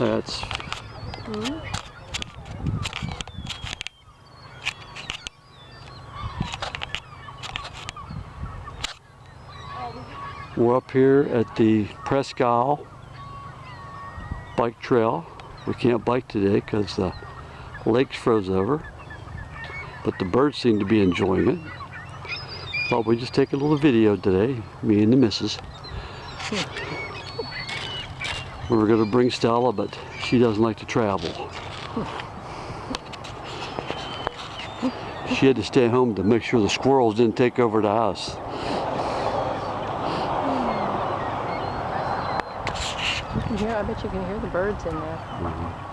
That's we're up here at the Presque Isle bike trail. We can't bike today because the lake's froze over, but the birds seem to be enjoying it. Thought we'd just take a little video today, me and the missus. We were going to bring Stella, but she doesn't like to travel. She had to stay home to make sure the squirrels didn't take over the house. I bet you can hear the birds in there.